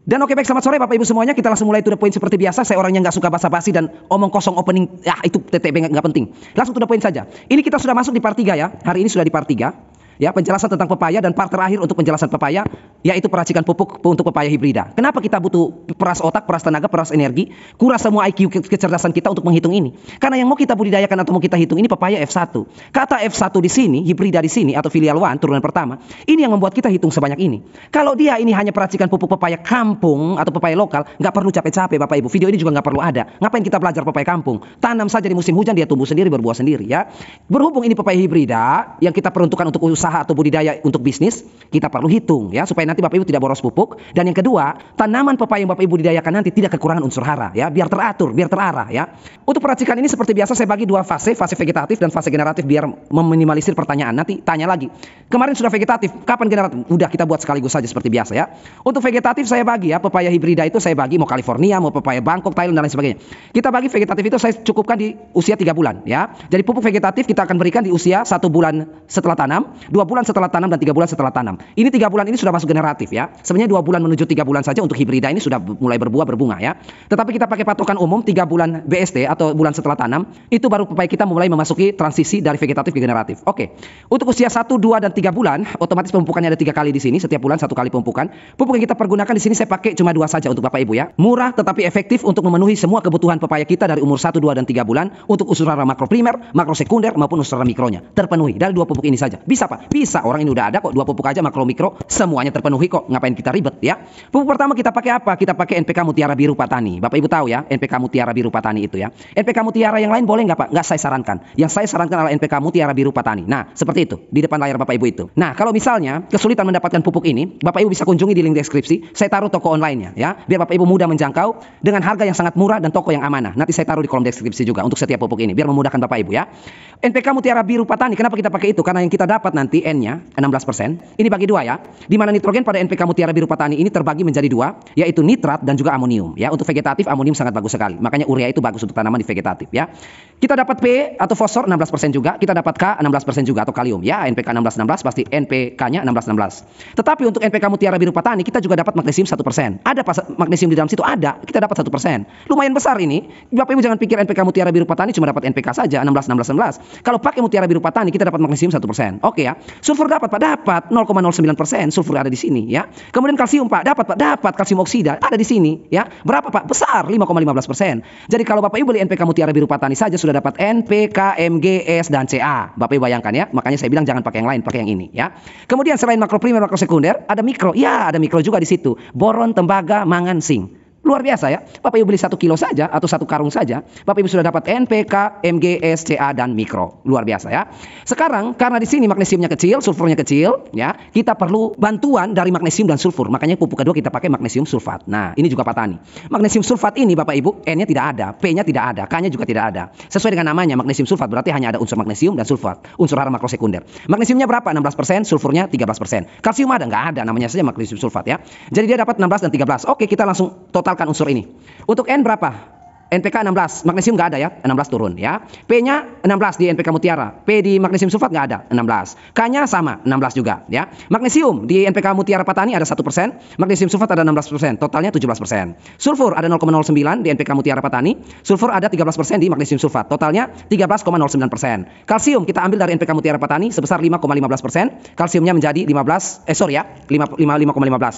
Dan oke, baik, selamat sore Bapak Ibu semuanya. Kita langsung mulai to the point seperti biasa. Saya orangnya nggak suka basa-basi dan omong kosong opening. Ya itu TTB nggak penting. Langsung to the point saja. Ini kita sudah masuk di part 3 ya. Hari ini sudah di part 3. Ya, penjelasan tentang pepaya, dan part terakhir untuk penjelasan pepaya yaitu peracikan pupuk untuk pepaya hibrida. Kenapa kita butuh peras otak, peras tenaga, peras energi, kuras semua IQ kecerdasan kita untuk menghitung ini? Karena yang mau kita budidayakan atau mau kita hitung ini pepaya F1. Kata F1 di sini, hibrida di sini atau filial 1 turunan pertama, ini yang membuat kita hitung sebanyak ini. Kalau dia ini hanya peracikan pupuk pepaya kampung atau pepaya lokal, nggak perlu capek-capek Bapak Ibu. Video ini juga nggak perlu ada. Ngapain kita belajar pepaya kampung? Tanam saja di musim hujan, dia tumbuh sendiri, berbuah sendiri ya. Berhubung ini pepaya hibrida yang kita peruntukkan untuk usaha atau budidaya untuk bisnis, kita perlu hitung ya supaya nanti Bapak Ibu tidak boros pupuk. Dan yang kedua, tanaman pepaya yang Bapak Ibu budidayakan nanti tidak kekurangan unsur hara ya, biar teratur, biar terarah ya. Untuk peracikan ini seperti biasa saya bagi dua fase vegetatif dan fase generatif biar meminimalisir pertanyaan. Nanti tanya lagi. Kemarin sudah vegetatif, kapan generatif? Udah, kita buat sekaligus saja seperti biasa ya. Untuk vegetatif saya bagi ya, pepaya hibrida itu saya bagi mau California, mau pepaya Bangkok, Thailand dan lain sebagainya. Kita bagi vegetatif itu saya cukupkan di usia 3 bulan ya. Jadi pupuk vegetatif kita akan berikan di usia 1 bulan setelah tanam, 2 bulan setelah tanam, dan 3 bulan setelah tanam. Ini 3 bulan ini sudah masuk generatif ya. Sebenarnya 2 bulan menuju 3 bulan saja untuk hibrida ini sudah mulai berbuah berbunga ya. Tetapi kita pakai patokan umum 3 bulan BST atau bulan setelah tanam, itu baru pepaya kita mulai memasuki transisi dari vegetatif ke generatif. Oke. Untuk usia 1, 2 dan 3 bulan, otomatis pemupukannya ada 3 kali di sini, setiap bulan 1 kali pemupukan. Pupuk yang kita pergunakan di sini saya pakai cuma 2 saja untuk Bapak Ibu ya. Murah tetapi efektif untuk memenuhi semua kebutuhan pepaya kita dari umur 1, 2 dan 3 bulan untuk unsur hara makro primer, makro sekunder maupun unsur hara mikronya terpenuhi dari 2 pupuk ini saja. Bisa Pak? Bisa, orang ini udah ada kok 2 pupuk aja makro mikro semuanya terpenuhi kok. Ngapain kita ribet ya? Pupuk pertama kita pakai apa? Kita pakai NPK Mutiara Biru Patani. Bapak Ibu tahu ya NPK Mutiara Biru Patani itu ya. NPK Mutiara yang lain boleh nggak Pak? Nggak saya sarankan. Yang saya sarankan adalah NPK Mutiara Biru Patani. Nah seperti itu di depan layar Bapak Ibu itu. Nah kalau misalnya kesulitan mendapatkan pupuk ini, Bapak Ibu bisa kunjungi di link deskripsi. Saya taruh toko online-nya ya, biar Bapak Ibu mudah menjangkau dengan harga yang sangat murah dan toko yang amanah. Nanti saya taruh di kolom deskripsi juga untuk setiap pupuk ini biar memudahkan Bapak Ibu ya. NPK Mutiara Biru Patani, kenapa kita pakai itu? Karena yang kita dapat nanti N-nya 16%. Ini bagi 2 ya. Di mana nitrogen pada NPK Mutiara Biru Patani ini terbagi menjadi 2, yaitu nitrat dan juga amonium ya. Untuk vegetatif amonium sangat bagus sekali. Makanya urea itu bagus untuk tanaman di vegetatif ya. Kita dapat P atau fosfor 16% juga, kita dapat K 16% juga atau kalium ya. NPK 16 pasti NPK-nya 16. Tetapi untuk NPK Mutiara Biru Patani kita juga dapat magnesium 1%. Ada magnesium di dalam situ? Ada. Kita dapat 1%. Lumayan besar ini. Bapak Ibu jangan pikir NPK Mutiara Biru Patani cuma dapat NPK saja 16. Kalau pakai Mutiara Biru Patani kita dapat magnesium 1%. Oke ya. Sulfur dapat Pak? Dapat 0,09%. Sulfur ada di sini ya. Kemudian kalsium Pak? Dapat Pak? Dapat. Kalsium oksida ada di sini ya. Berapa Pak? Besar 5,15%. Jadi kalau Bapak Ibu beli NPK Mutiara Biru Patani saja sudah dapat NPK, MGS dan Ca. Bapak Ibu bayangkan ya. Makanya saya bilang jangan pakai yang lain, pakai yang ini ya. Kemudian selain makro primer, makro sekunder, ada mikro. Ya, ada mikro juga di situ. Boron, tembaga, mangan, zinc. Luar biasa ya. Bapak Ibu beli 1 kilo saja atau 1 karung saja, Bapak Ibu sudah dapat NPK, MGS, Ca dan mikro. Luar biasa ya. Sekarang karena di sini magnesiumnya kecil, sulfurnya kecil ya, kita perlu bantuan dari magnesium dan sulfur. Makanya pupuk kedua kita pakai magnesium sulfat. Nah, ini juga Patani. Magnesium sulfat ini Bapak Ibu, N-nya tidak ada, P-nya tidak ada, K-nya juga tidak ada. Sesuai dengan namanya magnesium sulfat berarti hanya ada unsur magnesium dan sulfat, unsur hara makro sekunder. Magnesiumnya berapa? 16%, sulfurnya 13%. Kalsium ada? Nggak ada, namanya saja magnesium sulfat ya. Jadi dia dapat 16 dan 13. Oke, kita langsung total unsur ini. Untuk N berapa? NPK 16, magnesium nggak ada ya, 16 turun ya. P-nya 16 di NPK Mutiara, P di magnesium sulfat nggak ada, 16. K-nya sama, 16 juga ya. Magnesium di NPK Mutiara Patani ada 1%, magnesium sulfat ada 16%, totalnya 17%. Sulfur ada 0,09 di NPK Mutiara Patani, sulfur ada 13% di magnesium sulfat, totalnya 13,09%. Kalsium kita ambil dari NPK Mutiara Patani sebesar 5,15%, kalsiumnya menjadi 5,15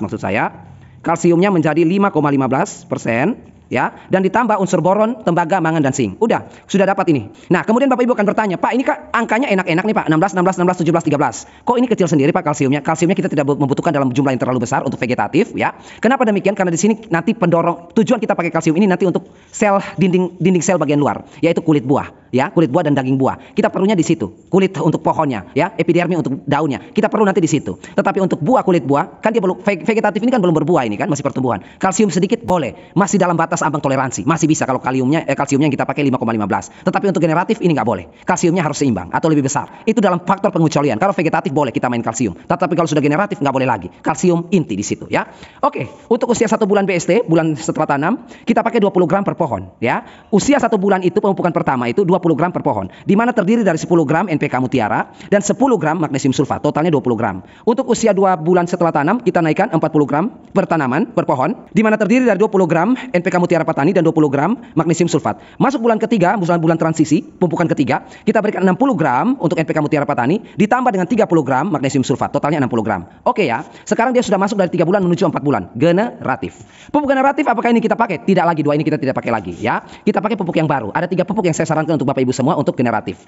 maksud saya. Kalsiumnya menjadi 5,15% ya, dan ditambah unsur boron, tembaga, mangan dan zinc. Udah, sudah dapat ini. Nah, kemudian Bapak Ibu akan bertanya, Pak, ini Kak angkanya enak-enak nih Pak, 16, 17, 13. Kok ini kecil sendiri Pak kalsiumnya? Kalsiumnya kita tidak membutuhkan dalam jumlah yang terlalu besar untuk vegetatif ya. Kenapa demikian? Karena di sini nanti pendorong, tujuan kita pakai kalsium ini nanti untuk sel dinding sel bagian luar, yaitu kulit buah ya, kulit buah dan daging buah. Kita perlunya di situ. Kulit untuk pohonnya ya, epidermi untuk daunnya. Kita perlu nanti di situ. Tetapi untuk buah, kulit buah kan dia belum vegetatif ini kan belum berbuah ini kan, masih pertumbuhan. Kalsium sedikit boleh, masih dalam batas ambang toleransi, masih bisa kalau kalsiumnya yang kita pakai 5,15. Tetapi untuk generatif ini nggak boleh. Kalsiumnya harus seimbang atau lebih besar. Itu dalam faktor pengecualian. Kalau vegetatif boleh kita main kalsium. Tetapi kalau sudah generatif nggak boleh lagi. Kalsium inti di situ ya. Oke, untuk usia 1 bulan BST, bulan setelah tanam, kita pakai 20 gram per pohon ya. Usia 1 bulan itu pemupukan pertama itu 20 20 gram per pohon, di mana terdiri dari 10 gram NPK Mutiara dan 10 gram magnesium sulfat, totalnya 20 gram. Untuk usia 2 bulan setelah tanam, kita naikkan 40 gram per tanaman, per pohon, di mana terdiri dari 20 gram NPK Mutiara Patani dan 20 gram magnesium sulfat. Masuk bulan ketiga, bulan transisi, pemupukan ketiga, kita berikan 60 gram untuk NPK Mutiara Patani, ditambah dengan 30 gram magnesium sulfat, totalnya 60 gram. Oke ya, sekarang dia sudah masuk dari 3 bulan menuju 4 bulan, generatif. Pupuk generatif apakah ini kita pakai? Tidak lagi, dua ini kita tidak pakai lagi ya. Kita pakai pupuk yang baru. Ada 3 pupuk yang saya sarankan untuk Bapak Ibu semua untuk generatif.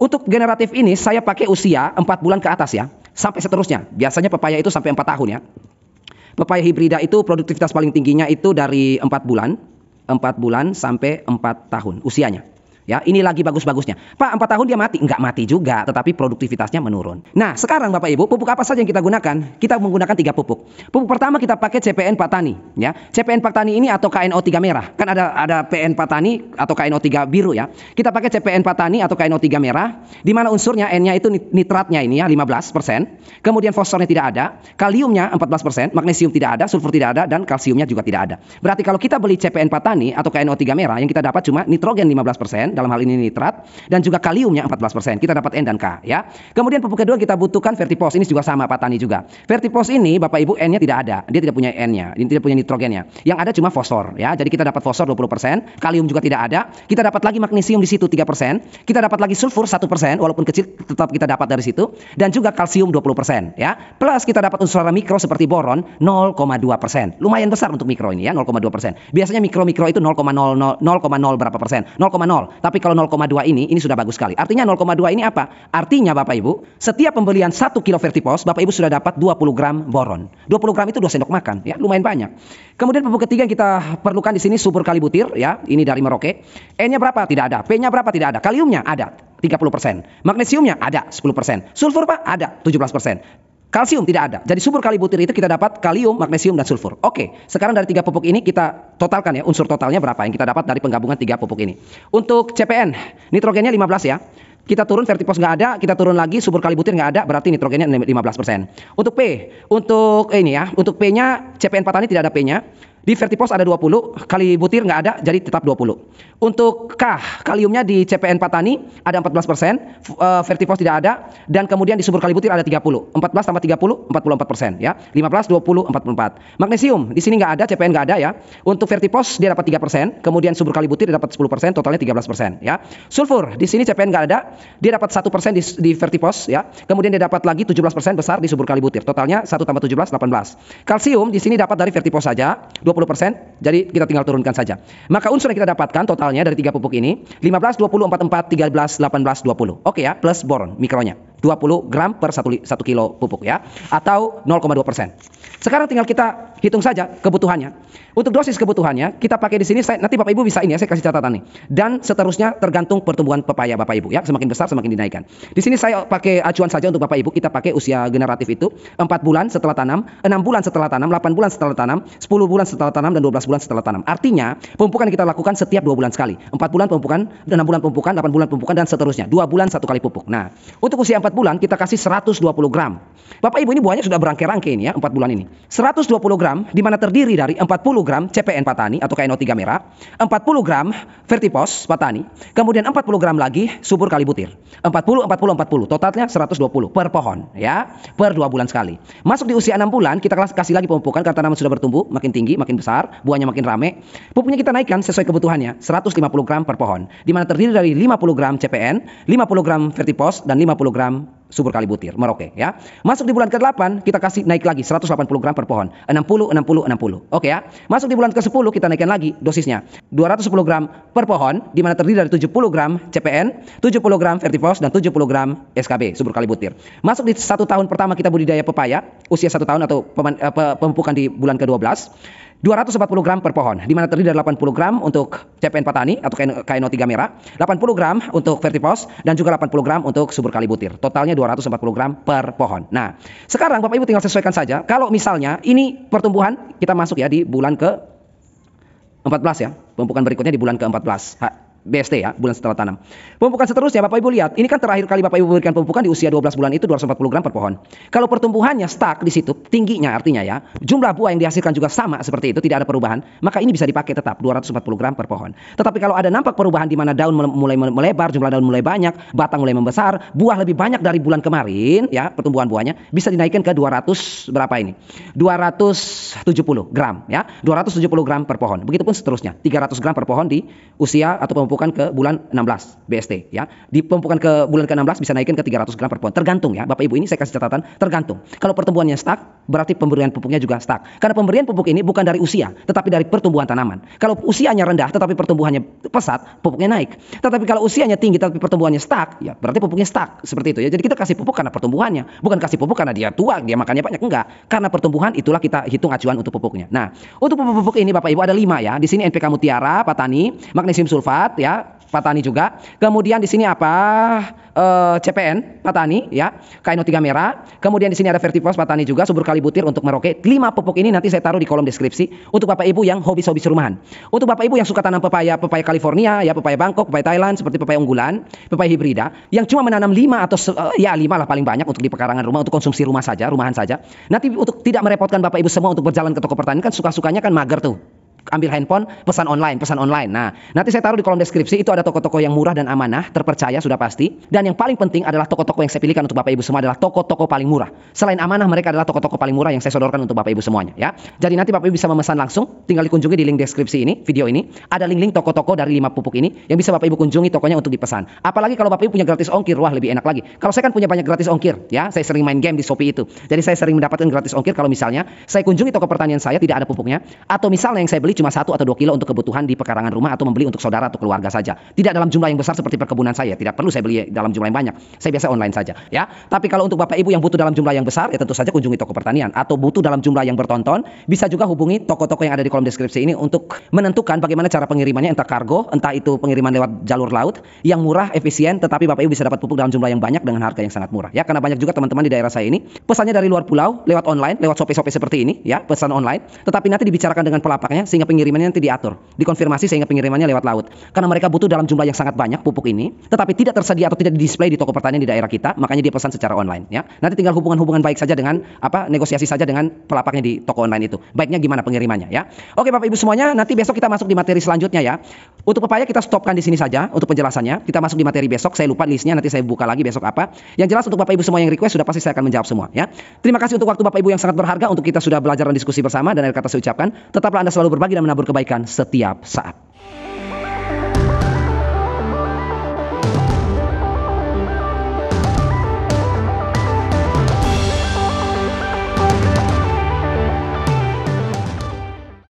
Untuk generatif ini saya pakai usia 4 bulan ke atas ya, sampai seterusnya. Biasanya pepaya itu sampai 4 tahun ya. Pepaya hibrida itu produktivitas paling tingginya itu dari 4 bulan sampai 4 tahun usianya. Ya, ini lagi bagus-bagusnya. Pak, 4 tahun dia mati? Enggak mati juga, tetapi produktivitasnya menurun. Nah, sekarang Bapak Ibu, pupuk apa saja yang kita gunakan? Kita menggunakan 3 pupuk. Pupuk pertama kita pakai CPN Patani, ya. CPN Patani ini atau KNO3 merah. Kan ada PN Patani atau KNO3 biru ya. Kita pakai CPN Patani atau KNO3 merah, di mana unsurnya N-nya itu nitratnya ini ya 15%, kemudian fosfornya tidak ada, kaliumnya 14%, magnesium tidak ada, sulfur tidak ada, dan kalsiumnya juga tidak ada. Berarti kalau kita beli CPN Patani atau KNO3 merah, yang kita dapat cuma nitrogen 15%, dalam hal ini nitrat, dan juga kaliumnya 14%. Kita dapat N dan K ya. Kemudian pupuk kedua kita butuhkan Vertipos. Ini juga sama Patani juga. Vertipos ini Bapak Ibu N-nya tidak ada. Dia tidak punya N-nya, dia tidak punya nitrogennya. Yang ada cuma fosfor ya. Jadi kita dapat fosfor 20%, kalium juga tidak ada. Kita dapat lagi magnesium di situ 3%. Kita dapat lagi sulfur 1%, walaupun kecil tetap kita dapat dari situ, dan juga kalsium 20% ya. Plus kita dapat unsur mikro seperti boron 0,2%. Lumayan besar untuk mikro ini ya, 0,2%. Biasanya mikro itu 0,00 0,0 berapa persen? 0,0. Tapi kalau 0,2 ini sudah bagus sekali. Artinya 0,2 ini apa? Artinya Bapak Ibu, setiap pembelian 1 kilo Vertipos, Bapak Ibu sudah dapat 20 gram boron. 20 gram itu 2 sendok makan, ya, lumayan banyak. Kemudian pupuk ketiga yang kita perlukan di sini subur kalibutir, ya, ini dari Merauke. N-nya berapa? Tidak ada. P-nya berapa? Tidak ada. Kaliumnya ada 30%. Magnesiumnya ada 10%. Sulfur Pak? Ada 17%. Kalsium tidak ada. Jadi subur kalibutir itu kita dapat kalium, magnesium, dan sulfur. Oke, sekarang dari 3 pupuk ini kita totalkan ya, unsur totalnya berapa yang kita dapat dari penggabungan 3 pupuk ini. Untuk CPN, nitrogennya 15 ya. Kita turun Vertipos nggak ada, kita turun lagi subur kalibutir nggak ada, berarti nitrogennya 15%. Untuk P, untuk ini ya, untuk P-nya CPN Patani tidak ada P-nya. Di Vertipos ada 20, kalibutir nggak ada, jadi tetap 20. Untuk K, kaliumnya di CPN Patani ada 14%, Vertipos tidak ada, dan kemudian di subur kalibutir ada 30. 14 tambah 30, 44% ya. 15, 20, 44. Magnesium, di sini nggak ada, CPN nggak ada ya. Untuk Vertipos dia dapat 3%, kemudian subur kalibutir dia dapat 10%, totalnya 13% ya. Sulfur, di sini CPN nggak ada, dia dapat 1% di Vertipos ya. Kemudian dia dapat lagi 17% besar di subur kalibutir, totalnya 1 tambah 17, 18. Kalsium di sini dapat dari Vertipos saja, 20%, jadi kita tinggal turunkan saja. Maka unsur yang kita dapatkan totalnya dari 3 pupuk ini 15, 20, 44, 13, 18, 20. Oke ya, plus boron mikronya 20 gram per 1 kilo pupuk ya, atau 0,2%. Sekarang tinggal kita hitung saja kebutuhannya. Untuk dosis kebutuhannya kita pakai di sini, nanti Bapak Ibu bisa ini ya, saya kasih catatan nih. Dan seterusnya tergantung pertumbuhan pepaya Bapak Ibu ya, semakin besar semakin dinaikkan. Di sini saya pakai acuan saja untuk Bapak Ibu, kita pakai usia generatif itu 4 bulan setelah tanam, 6 bulan setelah tanam, 8 bulan setelah tanam, 10 bulan setelah tanam, dan 12 bulan setelah tanam. Artinya pemupukan kita lakukan setiap 2 bulan sekali. 4 bulan pemupukan, 6 bulan pemupukan, 8 bulan pemupukan, dan seterusnya. 2 bulan 1 kali pupuk. Nah, untuk usia 4 bulan kita kasih 120 gram. Bapak Ibu, ini buahnya sudah berangkai-rangkai ini ya, 4 bulan ini. 120 gram di mana terdiri dari 40 gram CPN Patani atau KNO3 merah, 40 gram Vertipos Patani, kemudian 40 gram lagi subur kalibutir. 40, 40, 40, totalnya 120 per pohon ya, per 2 bulan sekali. Masuk di usia 6 bulan kita kasih lagi pemupukan karena tanaman sudah bertumbuh, makin tinggi, makin besar, buahnya makin rame. Pupuknya kita naikkan sesuai kebutuhannya, 150 gram per pohon, di mana terdiri dari 50 gram CPN, 50 gram Vertipos, dan 50 gram subur kalibutir Merauke ya. Masuk di bulan ke-8 kita kasih naik lagi 180 gram per pohon, 60, 60, 60. Oke ya. Masuk di bulan ke-10 kita naikkan lagi dosisnya 210 gram per pohon, di mana terdiri dari 70 gram CPN, 70 gram Vertipos, dan 70 gram SKB subur kalibutir. Masuk di 1 tahun pertama kita budidaya pepaya, usia 1 tahun atau pemupukan di bulan ke-12, 240 gram per pohon, di mana terdiri dari 80 gram untuk CPN Patani atau KNO3 merah, 80 gram untuk Vertipos, dan juga 80 gram untuk subur kalibutir. Totalnya 240 gram per pohon. Nah, sekarang Bapak Ibu tinggal sesuaikan saja. Kalau misalnya ini pertumbuhan kita masuk ya di bulan ke-14 ya. Pemupukan berikutnya di bulan ke-14. BST ya, bulan setelah tanam. Pemupukan seterusnya Bapak Ibu lihat, ini kan terakhir kali Bapak Ibu berikan pemupukan di usia 12 bulan itu 240 gram per pohon. Kalau pertumbuhannya stuck di situ, tingginya artinya ya, jumlah buah yang dihasilkan juga sama seperti itu, tidak ada perubahan, maka ini bisa dipakai tetap 240 gram per pohon. Tetapi kalau ada nampak perubahan di mana daun mulai melebar, jumlah daun mulai banyak, batang mulai membesar, buah lebih banyak dari bulan kemarin, ya, pertumbuhan buahnya bisa dinaikkan ke 200 berapa ini? 270 gram ya, 270 gram per pohon. Begitupun seterusnya, 300 gram per pohon di usia atau pemupukan ke bulan 16 BST ya. Di pemupukan ke bulan ke-16 bisa naikin ke 300 gram per pohon. Tergantung ya, Bapak Ibu, ini saya kasih catatan, tergantung. Kalau pertumbuhannya stuck, berarti pemberian pupuknya juga stuck. Karena pemberian pupuk ini bukan dari usia, tetapi dari pertumbuhan tanaman. Kalau usianya rendah tetapi pertumbuhannya pesat, pupuknya naik. Tetapi kalau usianya tinggi tapi pertumbuhannya stuck, ya berarti pupuknya stuck. Seperti itu ya. Jadi kita kasih pupuk karena pertumbuhannya, bukan kasih pupuk karena dia tua, dia makannya banyak, enggak. Karena pertumbuhan itulah kita hitung acuan untuk pupuknya. Nah, untuk pupuk-pupuk ini Bapak Ibu ada 5 ya. Di sini NPK Mutiara, Patani, magnesium sulfat ya, Patani juga. Kemudian di sini apa? CPN Patani ya, KNO3 merah. Kemudian di sini ada Vertifos Patani juga, subur kali butir untuk Merauke. 5 pupuk ini nanti saya taruh di kolom deskripsi untuk Bapak Ibu yang hobi-hobi rumahan. Untuk Bapak Ibu yang suka tanam pepaya California ya, pepaya Bangkok, pepaya Thailand seperti pepaya unggulan, pepaya hibrida yang cuma menanam 5 atau ya 5 lah paling banyak untuk di pekarangan rumah untuk konsumsi rumah saja, rumahan saja. Nanti untuk tidak merepotkan Bapak Ibu semua untuk berjalan ke toko pertanian, kan suka-sukanya kan mager tuh. Ambil handphone, pesan online. Nah, nanti saya taruh di kolom deskripsi, itu ada toko-toko yang murah dan amanah, terpercaya sudah pasti. Dan yang paling penting adalah toko-toko yang saya pilihkan untuk Bapak Ibu semua adalah toko-toko paling murah. Selain amanah, mereka adalah toko-toko paling murah yang saya sodorkan untuk Bapak Ibu semuanya ya. Jadi nanti Bapak Ibu bisa memesan langsung, tinggal dikunjungi di link deskripsi ini, video ini. Ada link-link toko-toko dari 5 pupuk ini yang bisa Bapak Ibu kunjungi tokonya untuk dipesan. Apalagi kalau Bapak Ibu punya gratis ongkir, wah lebih enak lagi. Kalau saya kan punya banyak gratis ongkir ya, saya sering main game di Shopee itu. Jadi saya sering mendapatkan gratis ongkir kalau misalnya saya kunjungi toko pertanian saya tidak ada pupuknya, atau misalnya yang saya beli cuma 1 atau 2 kilo untuk kebutuhan di pekarangan rumah atau membeli untuk saudara atau keluarga saja. Tidak dalam jumlah yang besar seperti perkebunan saya, tidak perlu saya beli dalam jumlah yang banyak. Saya biasa online saja, ya. Tapi kalau untuk Bapak Ibu yang butuh dalam jumlah yang besar, ya tentu saja kunjungi toko pertanian, atau butuh dalam jumlah yang bertonton, bisa juga hubungi toko-toko yang ada di kolom deskripsi ini untuk menentukan bagaimana cara pengirimannya, entah kargo, entah itu pengiriman lewat jalur laut yang murah, efisien, tetapi Bapak Ibu bisa dapat pupuk dalam jumlah yang banyak dengan harga yang sangat murah. Ya, karena banyak juga teman-teman di daerah saya ini pesannya dari luar pulau lewat online, lewat Shopee seperti ini, ya, pesan online, tetapi nanti dibicarakan dengan pelapaknya sehingga pengirimannya nanti diatur, dikonfirmasi sehingga pengirimannya lewat laut. Karena mereka butuh dalam jumlah yang sangat banyak pupuk ini, tetapi tidak tersedia atau tidak di-display di toko pertanian di daerah kita, makanya dia pesan secara online ya. Nanti tinggal hubungan baik saja dengan negosiasi saja dengan pelapaknya di toko online itu. Baiknya gimana pengirimannya ya. Oke Bapak Ibu semuanya, nanti besok kita masuk di materi selanjutnya ya. Untuk pepaya kita stopkan di sini saja untuk penjelasannya. Kita masuk di materi besok, saya lupa listnya, nanti saya buka lagi besok apa. Yang jelas untuk Bapak Ibu semua yang request sudah pasti saya akan menjawab semua ya. Terima kasih untuk waktu Bapak Ibu yang sangat berharga untuk kita sudah belajar dan diskusi bersama, dan akhir kata saya ucapkan, tetaplah Anda selalu berbagi dan menabur kebaikan setiap saat.